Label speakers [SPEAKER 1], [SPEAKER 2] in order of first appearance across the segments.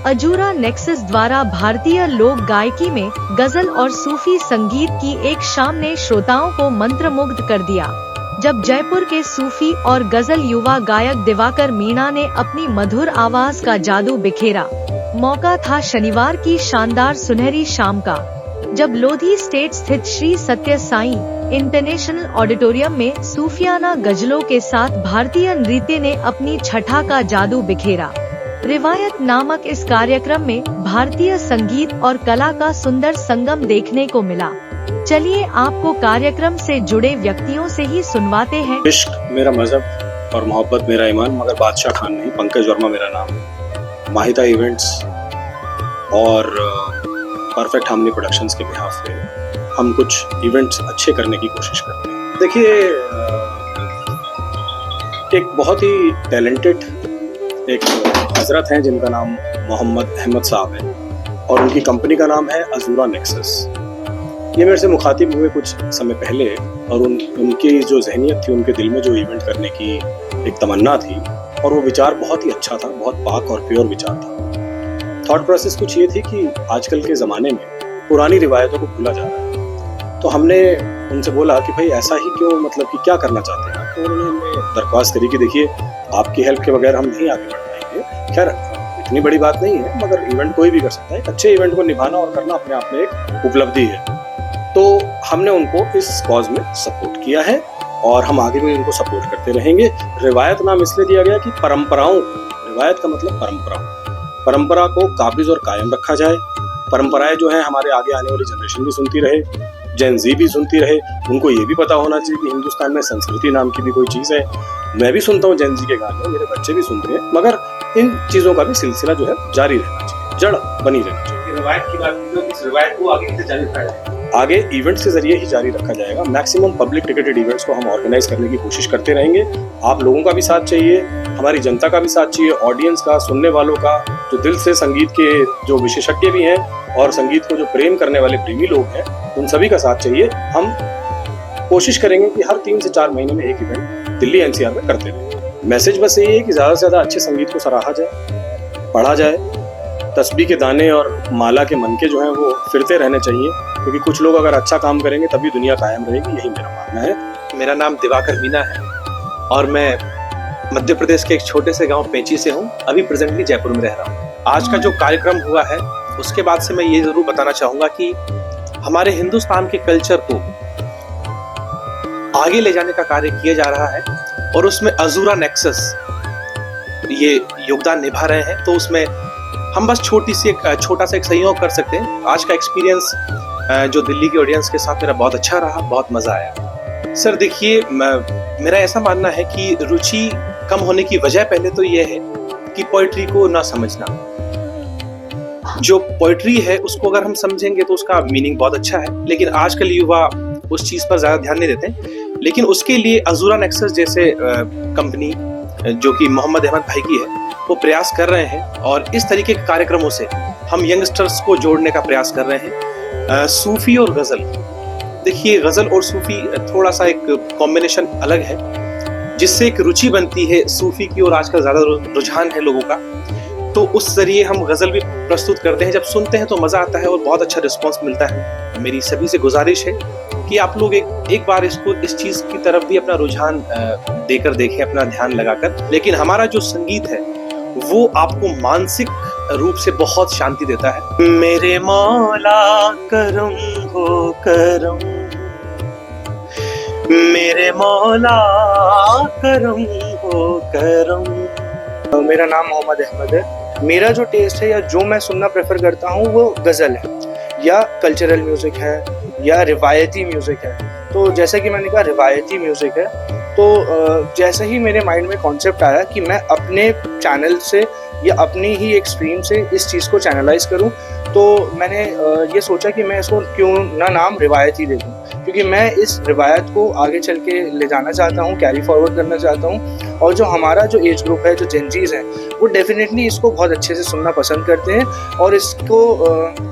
[SPEAKER 1] अजूरा nexus द्वारा भारतीय लोक गायकी में गजल और सूफी संगीत की एक शाम ने श्रोताओं को मंत्रमुग्ध कर दिया। जब जयपुर के सूफी और गजल युवा गायक दिवाकर मीणा ने अपनी मधुर आवाज का जादू बिखेरा। मौका था शनिवार की शानदार सुनहरी शाम का, जब लोधी स्टेट स्थित श्री सत्य साईं इंटरनेशनल ऑडिटोरियम में सूफियाना गजलों के साथ भारतीय नृत्य ने अपनी छठा का जादू बिखेरा। रिवायत नामक इस कार्यक्रम में भारतीय संगीत और कला का सुंदर संगम देखने को मिला। चलिए आपको कार्यक्रम से जुड़े व्यक्तियों से ही सुनवाते हैं।
[SPEAKER 2] इश्क मेरा मजहब और मोहब्बत मेरा ईमान, मगर बादशाह खान नहीं, पंकज वर्मा मेरा नाम है। माहिदा इवेंट्स और परफेक्ट हार्मनी प्रोडक्शंस के बिहाफ पे हम कुछ इवेंट्स अच्छे करने की कोशिश करते हैं। देखिए, एक बहुत ही टैलेंटेड एक हजरत हैं जिनका नाम मोहम्मद अहमद साहब है और उनकी कंपनी का नाम है अजूरा नेक्सस। ये मेरे से मुखातिब हुए कुछ समय पहले और उनकी जो जहनियत थी, उनके दिल में जो इवेंट करने की एक तमन्ना थी और वो विचार बहुत ही अच्छा था, बहुत पाक और प्योर विचार था। थॉट प्रोसेस कुछ ये थी कि आजकल के ज़माने में पुरानी रिवायतों को भूला जा रहा है, तो हमने उनसे बोला कि भाई ऐसा ही क्यों, मतलब कि क्या करना चाहते हैं। तो उन्होंने हमें दरख्वास्त करी कि देखिए, आपकी हेल्प के बगैर हम नहीं आगे बढ़ पाएंगे। खैर, इतनी बड़ी बात नहीं है, मगर इवेंट कोई भी कर सकता है। एक अच्छे इवेंट को निभाना और करना अपने आप में एक उपलब्धि है। तो हमने उनको इस कॉज में सपोर्ट किया है और हम आगे भी उनको सपोर्ट करते रहेंगे। रिवायत नाम इसलिए दिया गया कि परंपराओं, रिवायत का मतलब परंपरा को काबिज और कायम रखा जाए। परंपराएं जो है हमारे आगे आने वाली जनरेशन भी सुनती रहे, जेन ज़ी भी सुनती रहे। उनको ये भी पता होना चाहिए कि हिंदुस्तान में संस्कृति नाम की भी कोई चीज़ है। मैं भी सुनता हूँ जेन ज़ी के गाने, मेरे बच्चे भी सुनते हैं, मगर इन चीज़ों का भी सिलसिला जो है जारी रहना चाहिए, जड़ बनी रहनी चाहिए।
[SPEAKER 3] रिवायत की बात की तो इस रिवायत को आगे कैसे जारी रखा जाए?
[SPEAKER 2] आगे इवेंट्स के जरिए ही जारी रखा जाएगा। मैक्सिमम पब्लिक टिकटेड इवेंट्स को हम ऑर्गेनाइज करने की कोशिश करते रहेंगे। आप लोगों का भी साथ चाहिए, हमारी जनता का भी साथ चाहिए, ऑडियंस का, सुनने वालों का, जो दिल से संगीत के जो विशेषज्ञ भी हैं और संगीत को जो प्रेम करने वाले प्रेमी लोग हैं, उन सभी का साथ चाहिए। हम कोशिश करेंगे कि हर 3 से 4 महीने में एक इवेंट दिल्ली एनसीआर में करते रहें। मैसेज बस यही है कि ज़्यादा से ज़्यादा अच्छे संगीत को सराहा जाए, पढ़ा जाए। तस्बीह के दाने और माला के मनके जो हैं वो फिरते रहने चाहिए, क्योंकि कुछ लोग अगर अच्छा काम करेंगे तभी दुनिया कायम रहेगी, यही मेरा मानना है।
[SPEAKER 3] मेरा नाम दिवाकर मीणा है और मैं मध्य प्रदेश के एक छोटे से गांव पेंची से हूं। अभी प्रेजेंटली जयपुर में रह रहा हूं। आज का जो कार्यक्रम हुआ है उसके बाद से मैं ये जरूर बताना चाहूँगा कि हमारे हिंदुस्तान के कल्चर को आगे ले जाने का कार्य किया जा रहा है और उसमें अजूरा नेक्सस ये योगदान निभा रहे हैं। तो उसमें हम बस छोटा सा एक सहयोग कर सकते हैं। आज का एक्सपीरियंस जो दिल्ली की ऑडियंस के साथ मेरा बहुत अच्छा रहा, बहुत मज़ा आया। सर देखिए, मेरा ऐसा मानना है कि रुचि कम होने की वजह पहले तो ये है कि पोइट्री को ना समझना। जो पोइट्री है उसको अगर हम समझेंगे तो उसका मीनिंग बहुत अच्छा है, लेकिन आजकल युवा उस चीज़ पर ज़्यादा ध्यान नहीं देते। लेकिन उसके लिए अजूरा नेक्सस जैसे कंपनी जो कि मोहम्मद अहमद भाई की है, वो प्रयास कर रहे हैं और इस तरीके के कार्यक्रमों से हम यंगस्टर्स को जोड़ने का प्रयास कर रहे हैं। सूफ़ी और गज़ल, देखिए गज़ल और सूफ़ी थोड़ा सा एक कॉम्बिनेशन अलग है, जिससे एक रुचि बनती है सूफ़ी की और आजकल ज़्यादा रुझान है लोगों का। तो उस जरिए हम गज़ल भी प्रस्तुत करते हैं। जब सुनते हैं तो मज़ा आता है और बहुत अच्छा रिस्पॉन्स मिलता है। मेरी सभी से गुजारिश है कि आप लोग एक बार इस चीज़ की तरफ भी अपना रुझान देकर देखें, अपना ध्यान लगाकर। लेकिन हमारा जो संगीत है वो आपको मानसिक रूप से बहुत शांति देता है। मेरे मौला करम हो करम, मेरे मौला करम हो करम।
[SPEAKER 4] मेरा नाम मोहम्मद अहमद है। मेरा जो टेस्ट है या जो मैं सुनना प्रेफर करता हूँ वो गज़ल है या कल्चरल म्यूज़िक है या रिवायती म्यूज़िक है। तो जैसे कि मैंने कहा रिवायती म्यूज़िक है, तो जैसे ही मेरे माइंड में कॉन्सेप्ट आया कि मैं अपने चैनल से या अपनी ही एक स्ट्रीम से इस चीज़ को चैनलाइज करूं, तो मैंने ये सोचा कि मैं इसको क्यों ना नाम रिवायती दे दूं, क्योंकि मैं इस रिवायत को आगे चल के ले जाना चाहता हूं, कैरी फॉरवर्ड करना चाहता हूं। और जो हमारा जो एज ग्रुप है, जो जेनजीज हैं, वो डेफिनेटली इसको बहुत अच्छे से सुनना पसंद करते हैं और इसको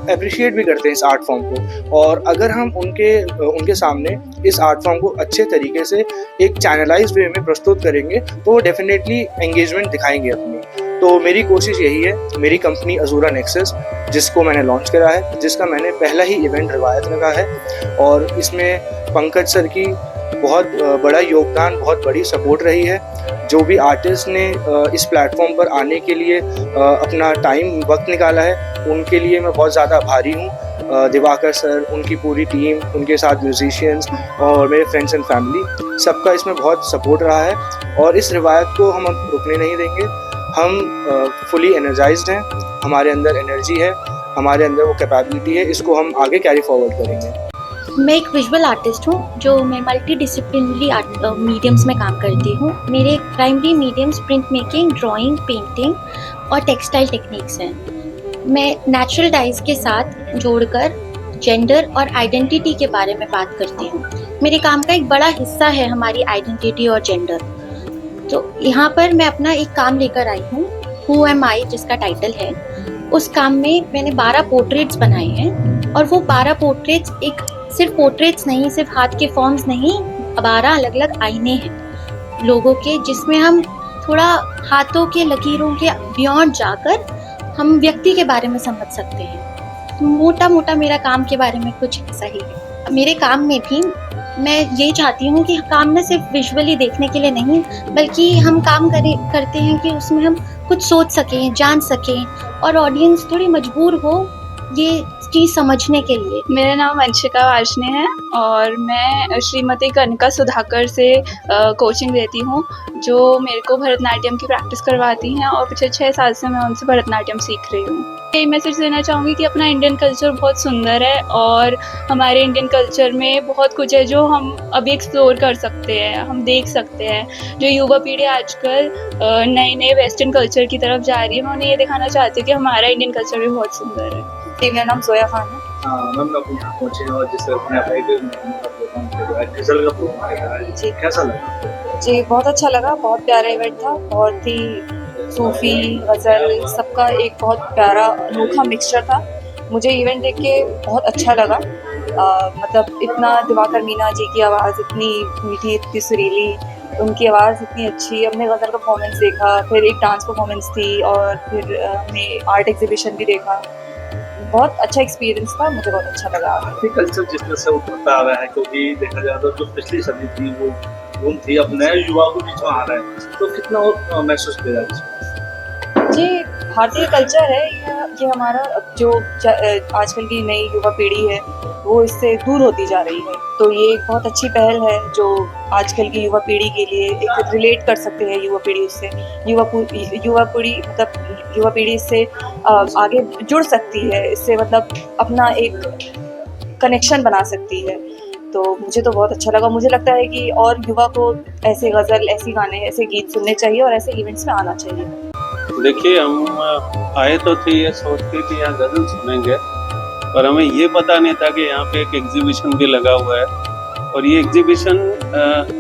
[SPEAKER 4] अप्रिशिएट भी करते हैं इस आर्ट फॉर्म को। और अगर हम उनके सामने इस आर्ट फॉर्म को अच्छे तरीके से एक चैनलाइज्ड वे में प्रस्तुत करेंगे तो वो डेफिनेटली एंगेजमेंट दिखाएंगे अपनी। तो मेरी कोशिश यही है, मेरी कंपनी अजूरा नेक्सस जिसको मैंने लॉन्च करा है, जिसका मैंने पहला ही इवेंट रिवायत रखा है, और इसमें पंकज सर की बहुत बड़ा योगदान, बहुत बड़ी सपोर्ट रही है। जो भी आर्टिस्ट ने इस प्लेटफॉर्म पर आने के लिए अपना टाइम वक्त निकाला है, उनके लिए मैं बहुत ज़्यादा आभारी हूँ। दिवाकर सर, उनकी पूरी टीम, उनके साथ म्यूजिशियंस और मेरे फ्रेंड्स एंड फैमिली, सबका इसमें बहुत सपोर्ट रहा है। और इस रिवायत को हम अब रुकने नहीं देंगे। हम फुली एनर्जाइज्ड हैं, हमारे अंदर एनर्जी है, हमारे अंदर वो कैपेबिलिटी है, इसको हम आगे कैरी फॉरवर्ड करेंगे।
[SPEAKER 5] मैं एक विजुअल आर्टिस्ट हूँ, जो मैं मल्टी डिसिप्लिनरी मीडियम्स में काम करती हूँ। मेरे primary mediums print making, drawing, painting और टेक्सटाइल टेक्निक्स हैं। मैं नेचुरल डाइज के साथ जोड़कर जेंडर और आइडेंटिटी के बारे में बात करती हूँ। मेरे काम का एक बड़ा हिस्सा है हमारी आइडेंटिटी और जेंडर। तो यहाँ पर मैं अपना एक काम लेकर आई हूँ, हु एम आई, जिसका टाइटल है। उस काम में मैंने 12 पोर्ट्रेट्स बनाए हैं, और वो 12 पोर्ट्रेट्स एक सिर्फ पोर्ट्रेट्स नहीं, सिर्फ हाथ के फॉर्म्स नहीं, 12 अलग अलग आईने हैं लोगों के, जिसमें हम थोड़ा हाथों के लकीरों के बियॉन्ड जाकर हम व्यक्ति के बारे में समझ सकते हैं। मोटा मोटा मेरा काम के बारे में कुछ ऐसा ही है। मेरे काम में भी मैं यही चाहती हूँ कि काम न सिर्फ विजुअली देखने के लिए नहीं, बल्कि हम काम करते हैं कि उसमें हम कुछ सोच सकें, जान सकें, और ऑडियंस थोड़ी मजबूर हो ये चीज़ समझने के लिए।
[SPEAKER 6] मेरा नाम वंशिका वार्ष्णेय है और मैं श्रीमती कनिका सुधाकर से कोचिंग देती हूँ, जो मेरे को भरतनाट्यम की प्रैक्टिस करवाती हैं, और पिछले 6 साल से मैं उनसे भरतनाट्यम सीख रही हूँ। यही मैसेज देना चाहूँगी कि अपना इंडियन कल्चर बहुत सुंदर है, और हमारे इंडियन कल्चर में बहुत कुछ है जो हम अभी एक्सप्लोर कर सकते हैं, हम देख सकते हैं। जो युवा पीढ़ी आजकल नए नए वेस्टर्न कल्चर की तरफ जा रही है, मैं उन्हें ये दिखाना चाहती हूँ कि हमारा इंडियन कल्चर भी बहुत सुंदर है।
[SPEAKER 7] मेरा नाम जोया खान है।
[SPEAKER 8] मैम आप यहाँ पहुँचे और जिस तरह अपने प्रोग्राम गजल का प्रोग्राम है, जी कैसा लगा?
[SPEAKER 7] जी बहुत अच्छा लगा, बहुत प्यारा इवेंट था, बहुत ही सूफी गज़ल सबका एक बहुत प्यारा अनोखा मिक्सचर था। मुझे इवेंट देख के बहुत अच्छा लगा। मतलब इतना दिवाकर मीना जी की आवाज़ इतनी मीठी, इतनी सुरीली, उनकी आवाज़ इतनी अच्छी। हमने गज़ल का परफॉर्मेंस देखा, फिर एक डांस परफॉर्मेंस थी, और फिर हमने आर्ट एग्जीबिशन भी देखा। बहुत अच्छा एक्सपीरियंस था, मुझे बहुत अच्छा लगा।
[SPEAKER 8] कल्चर जिस तरह से उभरता आ रहा है, क्योंकि देखा जाए तो जो पिछली सदी थी वो धूम थी, अब नए युवाओं के बीच में आ रहा है, तो कितना और महसूस किया जाए इसमें?
[SPEAKER 7] जी भारतीय कल्चर है ये हमारा। जो आजकल की नई युवा पीढ़ी है वो इससे दूर होती जा रही है, तो ये एक बहुत अच्छी पहल है जो आजकल की युवा पीढ़ी के लिए एक रिलेट कर सकते हैं। युवा पीढ़ी उससे युवा पीढ़ी मतलब युवा पीढ़ी इससे आगे जुड़ सकती है, इससे मतलब अपना एक कनेक्शन बना सकती है। तो मुझे तो बहुत अच्छा लगा। मुझे लगता है कि और युवा को ऐसे गज़ल, ऐसे गाने, ऐसे गीत सुनने चाहिए और ऐसे इवेंट्स में आना चाहिए।
[SPEAKER 9] देखिए, हम आए तो थे ये सोच के कि यहाँ गज़ल सुनेंगे, पर हमें ये पता नहीं था कि यहाँ पे एक एग्जीबिशन भी लगा हुआ है, और ये एग्जीबिशन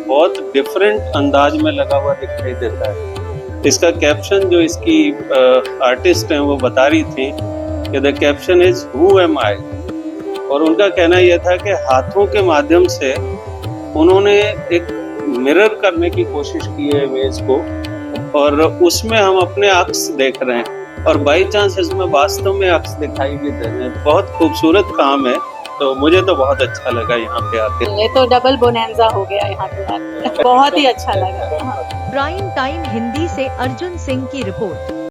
[SPEAKER 9] बहुत डिफरेंट अंदाज में लगा हुआ दिखाई देता है। इसका कैप्शन जो इसकी आर्टिस्ट हैं वो बता रही थी कि the caption is who am I, और उनका कहना यह था कि हाथों के माध्यम से उन्होंने एक मिरर करने की कोशिश की है इमेज को, और उसमें हम अपने अक्स देख रहे हैं, और बाई चांस इसमें वास्तव में अक्स दिखाई भी दे रहे हैं। बहुत खूबसूरत काम है, तो मुझे तो बहुत अच्छा लगा यहाँ पे आके।
[SPEAKER 7] ये तो डबल बोनेंजा हो गया यहाँ पे, बहुत ही अच्छा लगा।
[SPEAKER 1] प्राइम टाइम हिंदी से अर्जुन सिंह की रिपोर्ट।